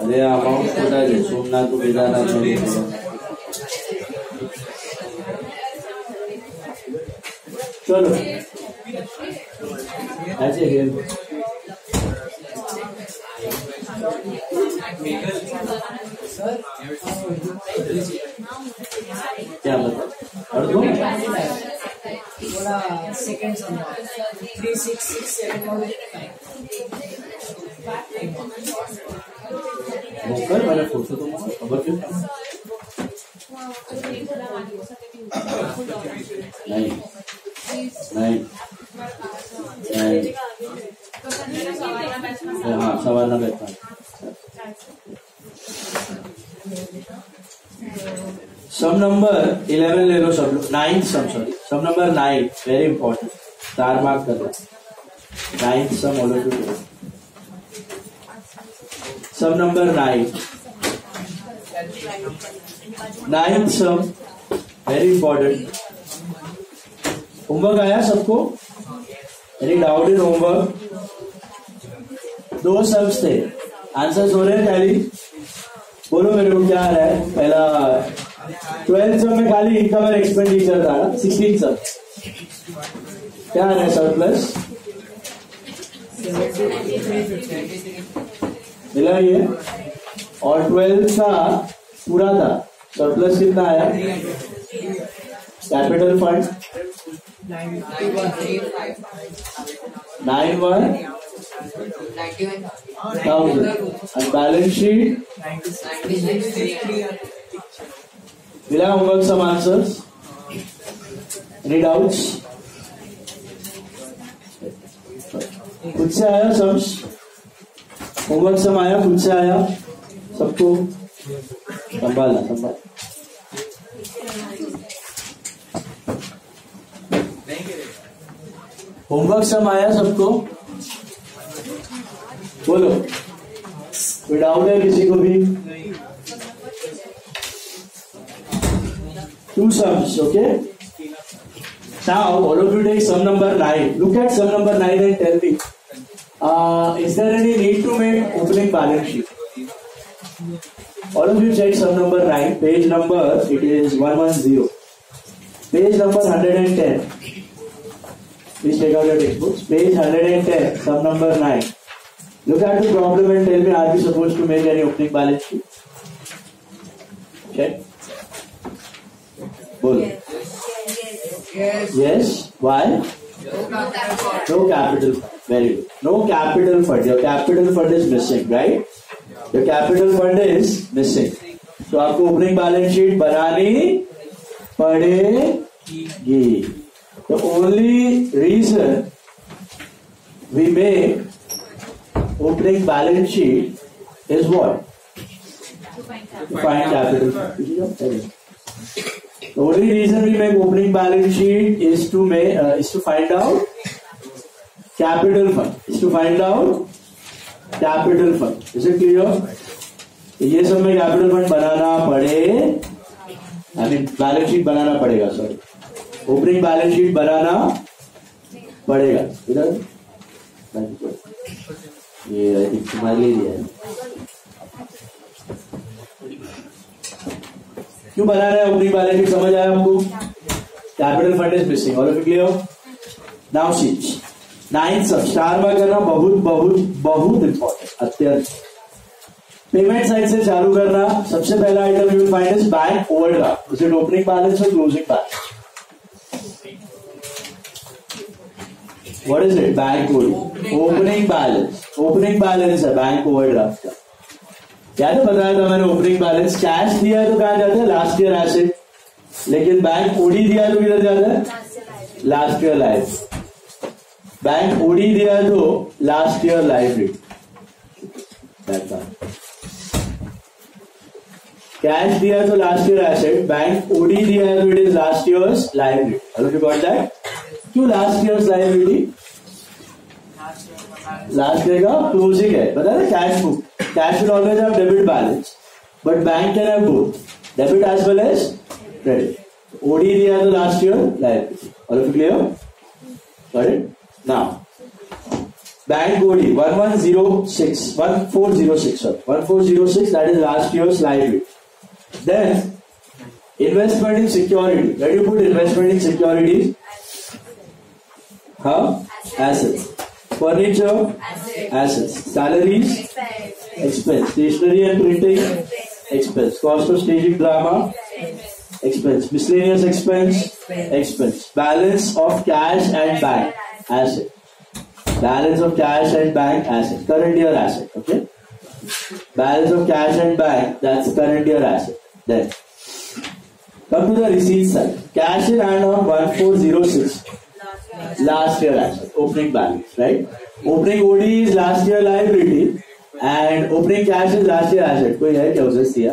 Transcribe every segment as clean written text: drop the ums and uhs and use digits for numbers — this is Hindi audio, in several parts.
अरे अमाउंट पता है सोमनाथ को केदारनाथ में चलो ऐसे है क्या मतलब और दो थोड़ा सेकंड 3 6 6 7 मोकर वाला फोटो तो खबर क्यों नहीं नहीं हाँ सवाल ना बैठा सम नंबर 11 ले लो सब लोग 9 sum sorry sum number 9 very important star mark कर लो 9 sum all of you sum number 9 sum very important homework आया सबको any doubt in homework 2 sums थे आंसर्स हो रहे हैं टैली बोलो मेरे को क्या आ रहा है पहला 12 सम में खाली इनकम और एक्सपेंडिचर था ना 16 सम क्या आ रहा है सरप्लस मिला ये और 12 का पूरा था सरप्लस कितना आया capital fund 91,000 and balance sheet मिला homework some answers any doubts खुद से आया सम्स होमवर्क सम आया खुद से आया सबको संभालना होमवर्क सम आया सबको बोलो कोई डाउट है किसी को भी 2 sums okay now all of you take sum number 9 look at sum number 9 and tell me is there any need to make opening balance sheet all of you check sum number 9 page number it is 110 page number 110 please take out your textbooks page 110 sum number 9 look at the problem and tell me are we supposed to make any opening balance sheet check बोलो yes why no capital very good no capital fund your capital fund is missing right your capital fund is missing तो आपको ओपनिंग बैलेंस शीट बनानी पड़ेगी the only reason we make opening balance sheet is what to find capital fund the only reason we make opening balance sheet is to find out capital fund is it clear ये सब में capital fund बनाना पड़े I mean balance sheet बनाना पड़ेगा sorry opening balance sheet बनाना पड़ेगा इधर ये I think तुम्हारे लिए दिया है क्यों बना रहे हैं ओपनिंग बैलेंस शीट समझ आया आपको capital fund is missing all of you clear now see 9 सब स्टार मार्क करना बहुत बहुत बहुत इंपॉर्टेंट अत्यंत पेमेंट साइड से चालू करना सबसे पहला item you will find is bank overdraft is it opening balance और closing balance what is it bank opening balance है बैंक ओवरड्राफ्ट का क्या तो बताया था मैंने ओपनिंग बैलेंस कैश दिया है तो कहां जाता है लास्ट ईयर एसेट लेकिन बैंक ओडी दिया तो किधर जाता है last year life bank OD दिया तो लास्ट ईयर लाइफ कैश दिया तो last year asset bank OD दिया है तो it is last years liability got that क्यों last years liability last year का क्लोजिंग है पता है cash book cash will always have debit balance but bank can have both debit as well as credit OD दिया तो last year liability. All of you clear? Got it? Now, bank OD 1406, sorry, 1406, that is last year's liability. Then, investment in security. Where do you put investment in securities? Assets. Furniture, assets. Salaries, expense. Stationery and printing, expense. Cost of staging drama, expense. Miscellaneous expense, expense. Balance of cash and bank, asset. Balance of cash and bank, asset. Current year asset, okay? Balance of cash and bank, that's current year asset. Then, come to the receipt side. Cash in hand on 1406. Last year asset, opening balance, right? Opening OD is last year liability and opening cash is last year asset. कोई है क्या उसे सिया?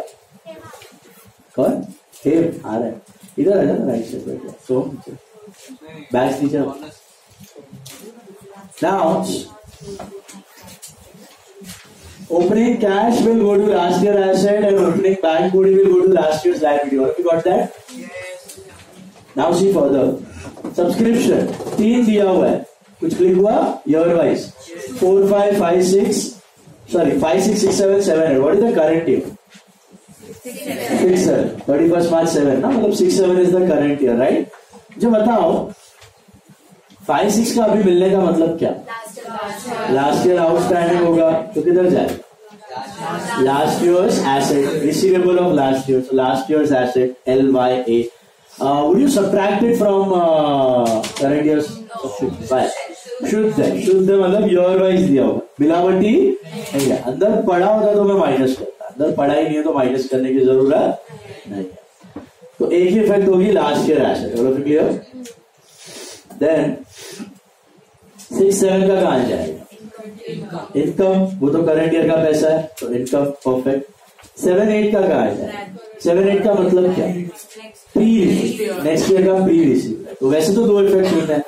कौन? हेम आ रहा है. इधर है ना राइट साइड पे. So बैक नीचे. Now opening cash will go to last year asset and opening bank OD will go to last year's liability. Have you got that? Now see further. Subscription 3 दिया हुआ है. कुछ क्लिक हुआ? Year wise 4, 5, 5, 6. Sorry, 5, 6, 6, 7, 7. What is the current year? 6, 7. 31st March 7. ना मतलब 6, 7 is the current year, right? जो बताओ 5, 6 का अभी मिलने का मतलब क्या? लास्ट ईयर आउटस्टैंडिंग होगा तो किधर जाएगा? Last years asset, receivable of last year. Last years asset LYA. Would you subtract it from current year's? Why? शुद्ध है. शुद्ध मतलब year wise दिया होगा. मिलावटी नहीं है. अंदर पड़ा होता तो मैं माइनस करता. अंदर पड़ा ही नहीं है तो माइनस करने की जरूरत नहीं है. तो एक ही इफेक्ट होगी last year asset. Clear? Then 6, 7 का कहां जाएगा? इनकम. वो तो करंट ईयर का पैसा है तो इनकम परफेक्ट. 7, 8 का कहां जाएगा? 7, 8 का मतलब क्या? Pre receive. नेक्स्ट ईयर का प्री रिसीव. तो वैसे तो 2 इफेक्ट होते हैं,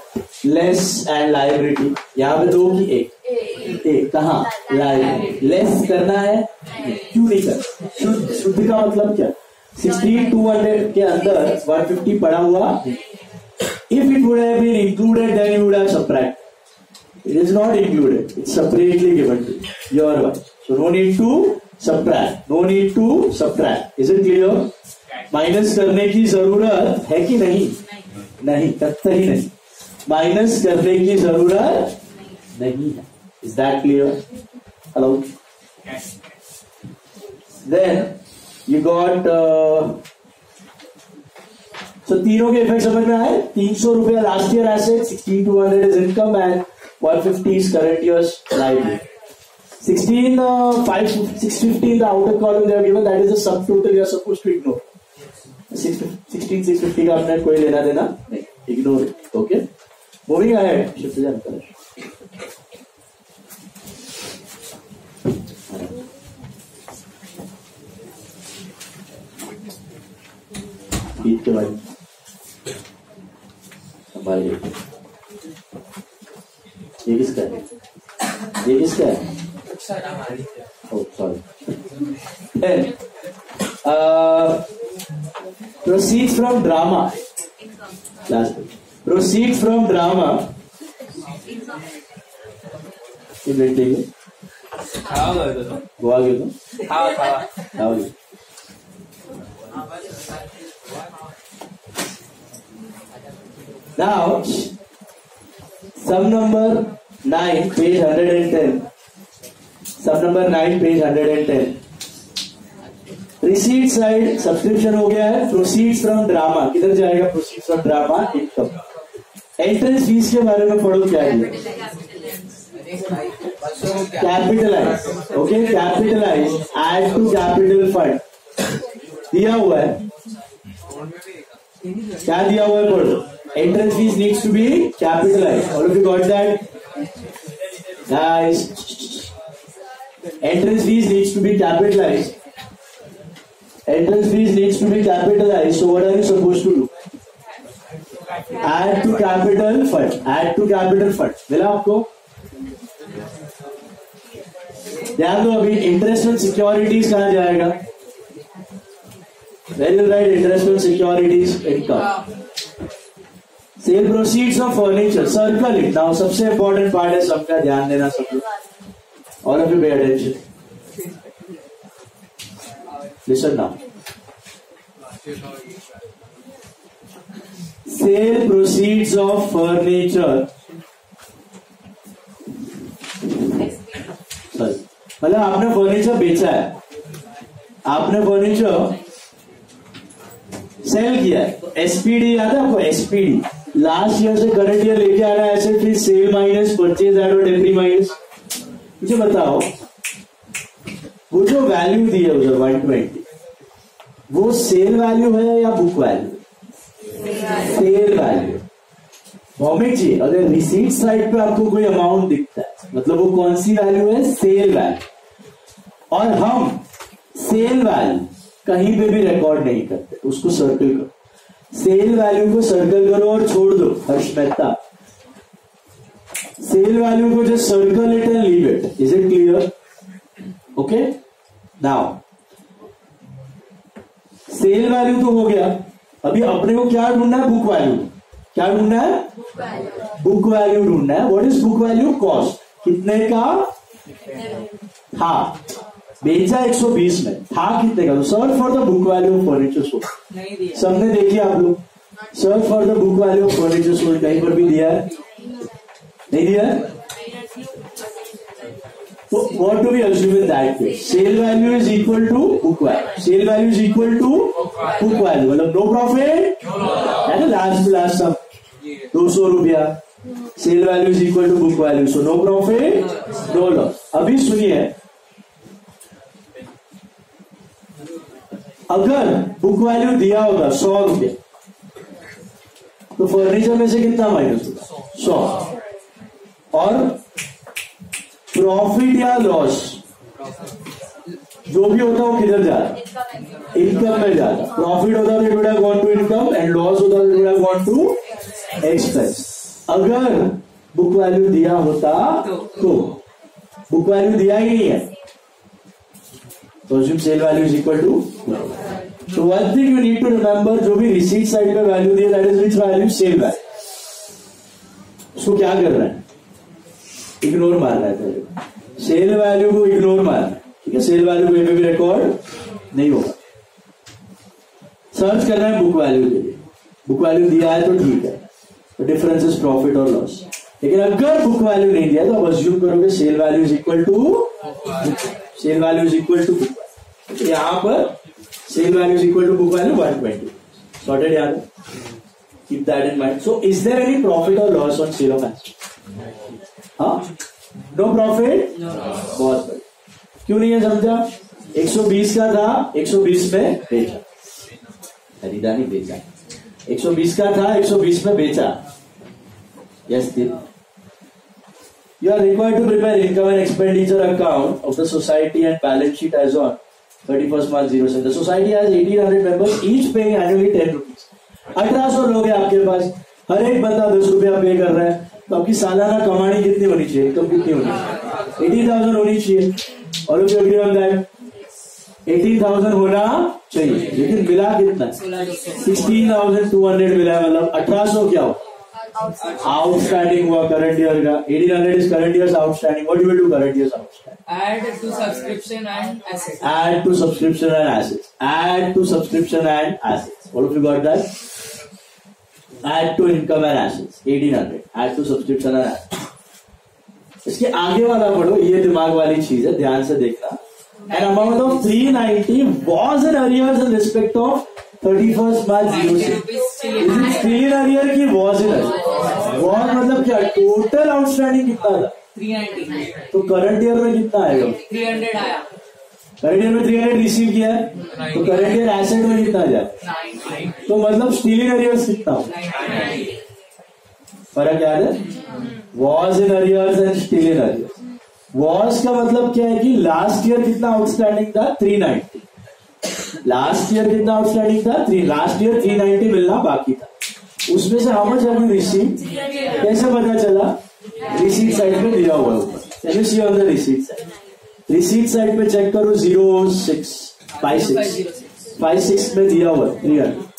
लेस एंड लायबिलिटी. यहाँ पे 2 की 1. कहाँ? लायबिलिटी. लेस करना है क्यों नहीं कर? शुद्ध का मतलब क्या? 16,200 के अंदर 150 पड़ा हुआ. If it would have been included, then you would have subtracted. It is not included. It's separately given to your one. So no need to subtract. No need to subtract. Is it clear? Minus करने की जरूरत है कि नहीं? नहीं, कतई नहीं. माइनस करने की जरूरत नहीं है. Is that clear? Hello? Then you got so तीनों के इफेक्ट समझ में आए. 300 रुपया last year asset, 16,200 is income and 150 is current year's liability. 650 in the outer column they have given, that is the subtotal you are supposed to ignore. 16,650 का अपने कोई लेना देना नहीं. Ignore it. Okay? Moving ahead. Shift to the बीच के बाद संभालिए. ये किसका है? ये किसका है? Oh, sorry. Then proceeds from drama. Last one. Proceeds from drama. ये बैठ लेंगे. वो आ गया तो? हाँ. Now, sum number 9, page 110. Sum number 9, page 110. Receipt side subscription हो गया है. Proceeds from drama किधर जाएगा? Proceeds from drama income. Entrance fees के बारे में पढ़ो क्या है? Capitalize. Okay, capitalize. Add to capital fund. दिया हुआ है. क्या दिया हुआ है पढ़ो. Entrance fees needs to be capitalized. All of you got that? Guys, entrance fees needs to be capitalized. Entrance fees needs to be capitalized. So what are you supposed to do? Add to capital fund. Add to capital fund. मिला आपको? ध्यान दो. अभी इंटरेस्ट ऑन सिक्योरिटीज कहाँ जाएगा? Then you write interest on securities income. Sale proceeds of furniture. Circle it. Now सबसे important part है, सबका ध्यान देना सब लोग. All of you pay attention. Listen now. Sale proceeds of furniture. Sorry. मतलब आपने फर्नीचर बेचा है, आपने फर्नीचर सेल किया है. तो एसपीडी याद है आपको? एसपीडी लास्ट ईयर से करंट ईयर लेके आ रहा है. एसेट फिर सेल माइनस परचेज एड और डेप्री माइनस. मुझे बताओ वो जो वैल्यू दी है उधर 120, वो सेल वैल्यू है या book value? Sale value. Format जी, अगर रिसीट साइड पे आपको कोई अमाउंट दिखता है मतलब वो कौन सी वैल्यू है? Sale value. और हम सेल वैल्यू कहीं पे भी रिकॉर्ड नहीं करते, उसको सर्कल करो. सेल वैल्यू को सर्कल करो और छोड़ दो. हर्ष मेहता, सेल वैल्यू को just circle it and leave it. Is it clear? Okay. Now sale value तो हो गया. अभी अपने को क्या ढूंढना है? Book value. क्या ढूंढना है? बुक वैल्यू ढूंढना है. What is book value? Cost. कितने का था? बेचा 120 में, था कितने का? तो search for the book value of furniture sold. सबने देखिए आप लोग. Search for the book value of furniture sold कहीं पर भी दिया है? नहीं दिया है. तो what do we assume in that case? Sale value is equal to book value. Sale value is equal to book value. मतलब no profit, last last some 200 रुपया. Sale value is equal to book value, so no profit no loss. अभी सुनिए, अगर बुक वैल्यू दिया होगा 100 रुपया, तो फर्नीचर में से कितना माइनस होगा? 100. और प्रॉफिट या लॉस जो भी होता है वो किधर जा रहा है? इनकम में जा रहा है. प्रॉफिट होता है it would have gone to income and loss होता है it would have gone to expense. अगर बुक वैल्यू दिया होता तो बुक वैल्यू दिया ही नहीं है तो assume sale value is equal to. So one thing you need to remember, जो भी रिसीट साइड पे वैल्यू दिया that is which value? Sale value. उसको क्या करना है? इग्नोर मारना है. पहले सेल वैल्यू को इग्नोर मारना है. ठीक है. सेल वैल्यू को भी रिकॉर्ड नहीं होगा. सर्च करना है बुक वैल्यू के लिए. बुक वैल्यू दिया है तो ठीक है, तो डिफरेंस इज प्रॉफिट और लॉस. लेकिन अगर बुक वैल्यू नहीं दिया तो आप अज्यूम करोगे sale value is equal to sale value is equal to book value. यहां पर sale value is equal to book value 120. Sorted यार. Keep that in mind. So is there any profit और loss on sale of asset? हाँ, नो प्रॉफिट. बहुत बढ़िया. क्यों नहीं है समझा? 120 का था, 120 में बेचा. खरीदा नहीं, बेचा. 120 का था, 120 में बेचा. Yes. You are required to prepare income and expenditure account of the society and balance sheet as on 31st March 07. The society has 1800 members, each paying annually 10 rupees. 1800 लोग हैं आपके पास, हर एक बंदा 10 रुपया पे कर रहा है. तो आपकी सालाना कमानी कितनी होनी चाहिए? इनकम कितनी होनी चाहिए? 18,000 होनी चाहिए. और if you agree on that, 18,000 होना चाहिए. लेकिन मिला कितना? 16,200 मिला. मतलब 1800 क्या हो? आउटस्टैंडिंग हुआ करंट ईयर का. 1800 is current year outstanding. What do we do current year outstanding? Add to subscription and assets. Add to subscription and assets. Add to subscription and assets. All of you got that? Add to income and assets. 1800. Add to subscription and assets. इसके आगे वाला पढ़ो, ये दिमाग वाली चीज है, ध्यान से देखना. An amount of 390 was in arrears in respect of 31st March 06. Still in arrear की was in arrear. Was मतलब क्या? टोटल आउटस्टैंडिंग कितना था? 390. तो करंट ईयर में कितना आएगा? 300 आया. करंट ईयर में 300 रिसीव किया है, तो करंट ईयर एसेट में कितना आ जाए? 990. तो मतलब स्टिल इन अरियर्स कितना हो? 990. फर्क याद है? Was in arrears and still in arrears. Was का मतलब क्या है कि लास्ट ईयर कितना आउटस्टैंडिंग था? 390. लास्ट ईयर कितना आउटस्टैंडिंग था? लास्ट ईयर 390 मिलना बाकी था. उसमें से how much have you receive? कैसे पता चला? रिसीट साइड पे दिया हुआ ऊपर. Can you see on the receipt side? Receipt side पे चेक करो 0656. 5-6 में दिया हुआ 300।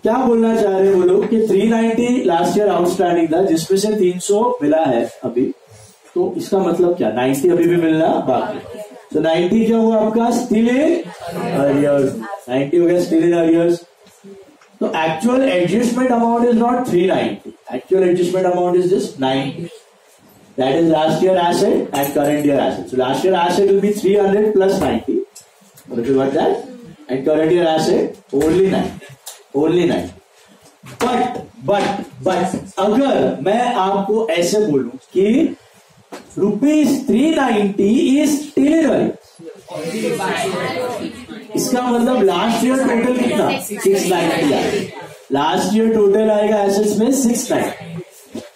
क्या बोलना चाह रहे हैं वो लोग कि 390 लास्ट ईयर आउटस्टैंडिंग था, जिसमें से 300 मिला है अभी, तो इसका मतलब क्या 90 अभी भी मिलना बाकी। तो 90 क्या हुआ आपका? Still in arrears. 90 हो गया स्टिल इन अरियर्स। तो actual adjustment amount is not 390, actual adjustment amount is just 90. That is last year asset and current year asset. So last year asset will be 300 plus 90. What is what that? And current year asset only 90. Only 90. But अगर मैं आपको ऐसे बोलूं कि ₹390 is still in arrears, इसका मतलब लास्ट ईयर टोटल कितना? 690 आएगा। लास्ट ईयर टोटल आएगा एसेट्स में 690।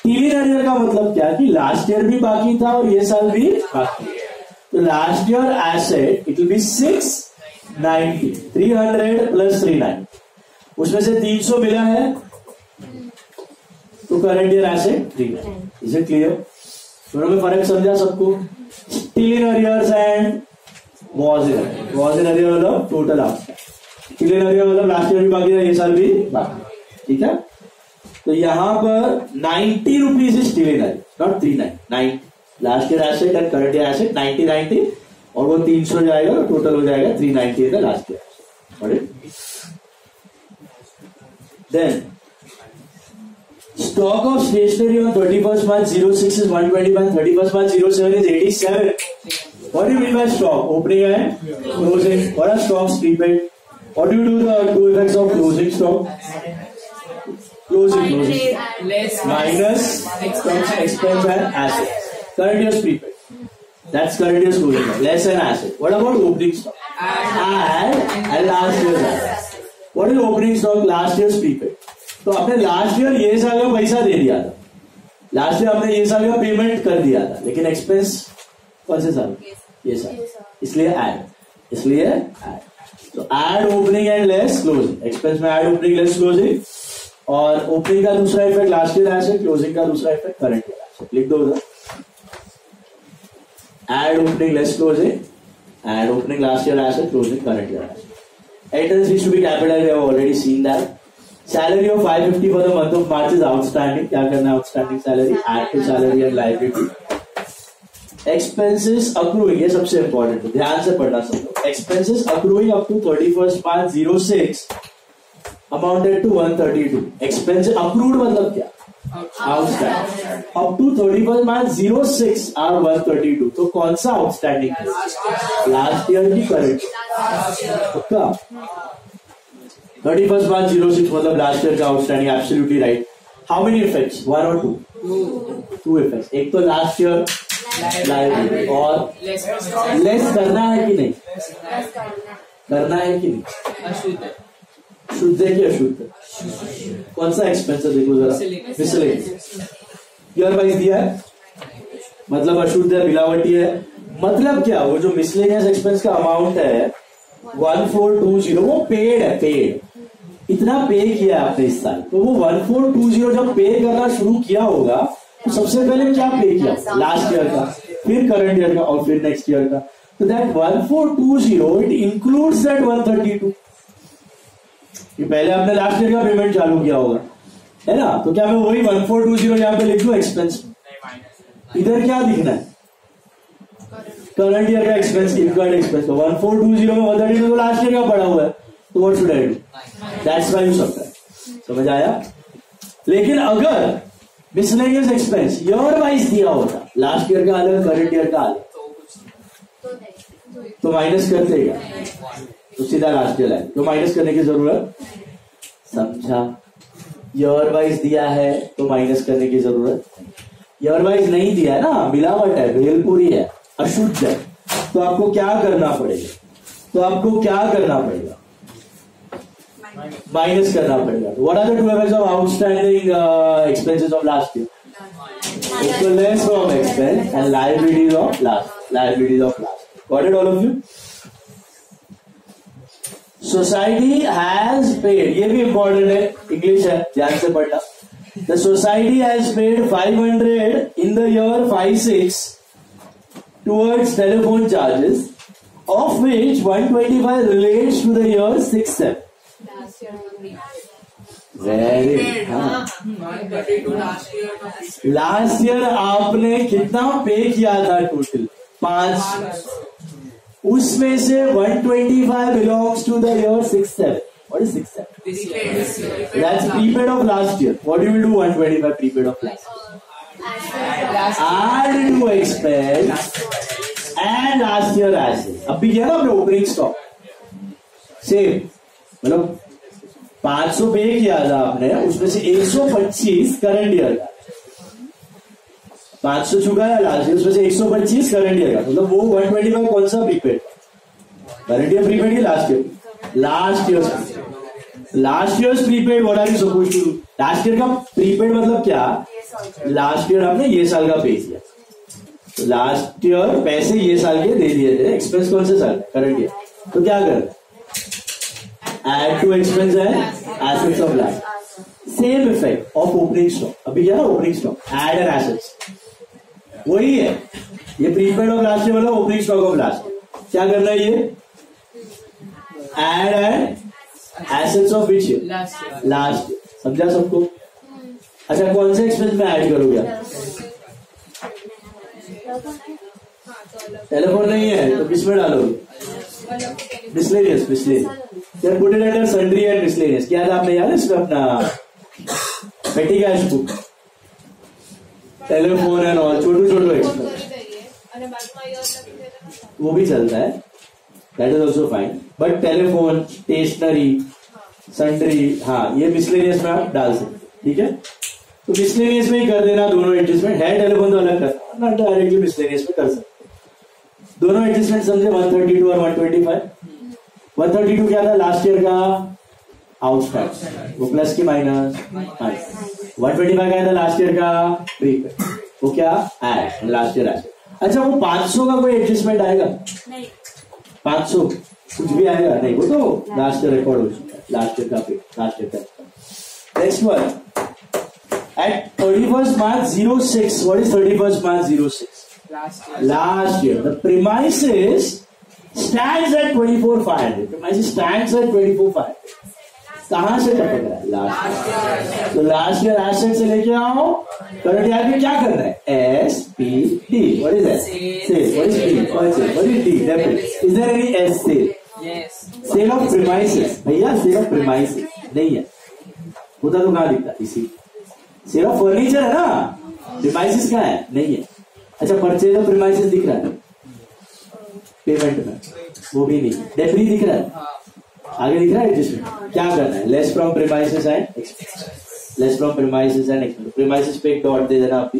टिल इन अरियर का मतलब क्या कि लास्ट ईयर भी बाकी था और ये साल भी बाकी। तो last year asset it will be 690, 300 plus 390, उसमें से 300 मिला है, तो current year asset 390। Is it clear? दोनों में फर्क समझा सबको? Till in arrears and was in arrear मतलब टोटल आउटस्टैंडिंग। टिल इन अरियर मतलब लास्ट ईयर भी बाकी था, ये साल भी बाकी। ठीक है, तो यहां पर 90 rupees is still in arrear, not 390। Last year asset and current year asset 90 और वो 300 जाएगा तो टोटल हो जाएगा 390 in the last year. Then stock of stationery on 31st March 06 is 121, 31st March 07 is 87. What do you mean by stock? Opening and closing. What are stocks prepaid? What do you do the two effects of closing stock? Closing. Less Minus expense and asset. Current year's prepaid. That's current year's closing. Less an asset. What about opening stock? Add and last year's asset. What is opening stock? Last year's prepaid. तो आपने लास्ट ईयर ये साल का पैसा दे दिया था, लास्ट ईयर आपने ये साल का पेमेंट कर दिया था, लेकिन एक्सपेंस कौन से साल? ये साल, इसलिए ऐड। तो add opening and less closing. Expense में ऐड ओपनिंग लेस क्लोजिंग, और ओपनिंग का दूसरा effect last year asset, closing का दूसरा इफेक्ट करंट ईयर एसेट। लिख दो उधर, add opening less closing, add opening last year asset, closing current year asset. Entries needs to be capitalized. We have already seen that. Salary of 550 for the month of March is outstanding. क्या करना है? Outstanding salary, add to salary and liability. Expenses accruing, ये सबसे important है, ध्यान से पढ़ना सब लोग। Expenses accruing up to 31st March 06 amounted to 132. Expenses accrued मतलब क्या? Outstanding. Up to 31st March 06 are 132. तो कौन सा outstanding है? Last year की current. पक्का? 31st March 06 मतलब लास्ट ईयर का outstanding. Absolutely right. How many effects? 1 और 2? 2 इफेक्ट्स। एक तो लास्ट ईयर लाइबिलिटी, और लेस करना है कि नहीं? करना है कि नहीं? शुद्ध है कि अशुद्ध? कौन सा एक्सपेंस है देखो जरा। मिसलेनियस ईयर वाइज दिया है, मतलब अशुद्ध है, मिलावटी है। मतलब क्या? वो जो मिसलेनियस एक्सपेंस का अमाउंट है 1420, वो पेड है, पेड। इतना पे किया आपने इस साल, तो वो 1420 जब पे करना शुरू किया होगा तो सबसे पहले क्या पे किया? लास्ट ईयर का, फिर करंट ईयर का, और फिर नेक्स्ट ईयर का। तो दैट 1420 इट इंक्लूड्स दैट 132। ये पहले आपने लास्ट ईयर का पेमेंट चालू किया होगा, है ना? तो क्या मैं वही 1420 यहाँ पे लिख दूं एक्सपेंस? इधर क्या दिखना है? करंट ईयर का एक्सपेंस, इनकर्ड एक्सपेंस। 1420 में 132 तो लास्ट ईयर का पड़ा हुआ है, तो what should I do? That's why you subtract. समझ आया? लेकिन अगर मिसलेनियस एक्सपेंस ईयर वाइज दिया होता, लास्ट ईयर का अलग, करंट ईयर का अलग, तो माइनस कर देगा, तो सीधा लास्ट ईयर आए, तो माइनस करने की जरूरत। समझा? ईयर वाइज दिया है तो माइनस करने की जरूरत। ईयर वाइज नहीं दिया है ना, मिलावट है, भेलपुरी है, अशुद्ध है, तो आपको क्या करना पड़ेगा? माइनस करना पड़ेगा। What are the two effects of outstanding expenses of last year? Equalness from expense and liabilities of last. Got it all of you? Society has paid, ये भी इंपॉर्टेंट है, इंग्लिश है, ध्यान से पढ़ना। The society has paid 500 in the year 5-6 towards telephone charges of which 125 relates to the year 6-7. Very last year आपने कितना पे किया था टोटल? 5. उसमें से 125 belongs to the year 6-7. What is 6-7? That's prepaid of last year. What do you do 125 prepaid of last year? Add to expense and last year assets. अब भी किया ना अपने ओपनिंग स्टॉक सेम, मतलब 500 पे किया था आपने, उसमें से 125 करंट ईयर का, 500 चुकाया लास्ट ईयर, उसमें से 125 करंट ईयर का, मतलब वो 125 कौन सा प्रीपेड? करंट ईयर प्रीपेड या last year? Last year prepaid. What are you suppose to do? Last year का प्रीपेड मतलब क्या? लास्ट ईयर आपने ये साल का पे किया, तो लास्ट ईयर पैसे ये साल के दे दिए थे, एक्सपेंस कौन से साल? Current year. तो क्या कर? Add to expense and assets of last. Same effect of opening stock. अभी क्या ना opening stock, add and assets. वही है ये प्रीपेड ऑफ लास्ट ईयर मतलब opening stock of last year. क्या करना है ये? Add and assets of which year? Last year. समझा सबको? अच्छा, कौन से एक्सपेंस में ऐड करोगे? टेलीफोन नहीं है तो किस में डालोगे? Miscellaneous. Then put it under sundry and miscellaneous. क्या था आपने याद है इसमें अपना petty cash book, telephone and all, छोटू एक्सपेंस वो भी चलता है, that is also fine. But telephone, stationery, sundry, हाँ ये मिसलेनियस में आप डाल सकते. ठीक है, तो मिसलेनियस में ही कर देना दोनों एडजस्टमेंट. है टेलीफोन तो अलग करना, डायरेक्टली मिसलेनियस में कर सकते. दोनों एडजस्टमेंट समझे, 132 और 125. 132 क्या था? लास्ट ईयर का आउटस्टैंड, वो प्लस की माइनस. 125 क्या था? लास्ट ईयर का प्रीपेड, वो क्या? Add, last year add. अच्छा, वो 500 का कोई एडजस्टमेंट आएगा? नहीं. 500 कुछ भी आएगा नहीं, वो तो लास्ट ईयर रिकॉर्ड हो चुका है, लास्ट ईयर का पे, लास्ट ईयर का. Next one, at 31st March 06. What is 31st March 06? Last year. The premises stands at 24,500. Premises stands at 24,500. कहां से टपक रहा है? Last year. तो लास्ट ईयर एसेट से लेके आओ, करंट ईयर में क्या करना है? SPT. What is that? Sale. What is P? Purchase. What is D? Debit. Is there any S sale? Yes. Sale of premises. भैया sale of premises नहीं है, होता तो कहां दिखता? इसी sale of furniture है ना, premises कहां है? नहीं है. अच्छा, परचेज ऑफ प्रीमाइसेस दिख रहा है पेमेंट में? वो भी नहीं. डेब्री दिख रहा है? आगे दिख रहा है एडजस्टमेंट. क्या करना है? Less from premises and expense. Less from premises and expense. Premises पे एक डॉट दे देना आप भी,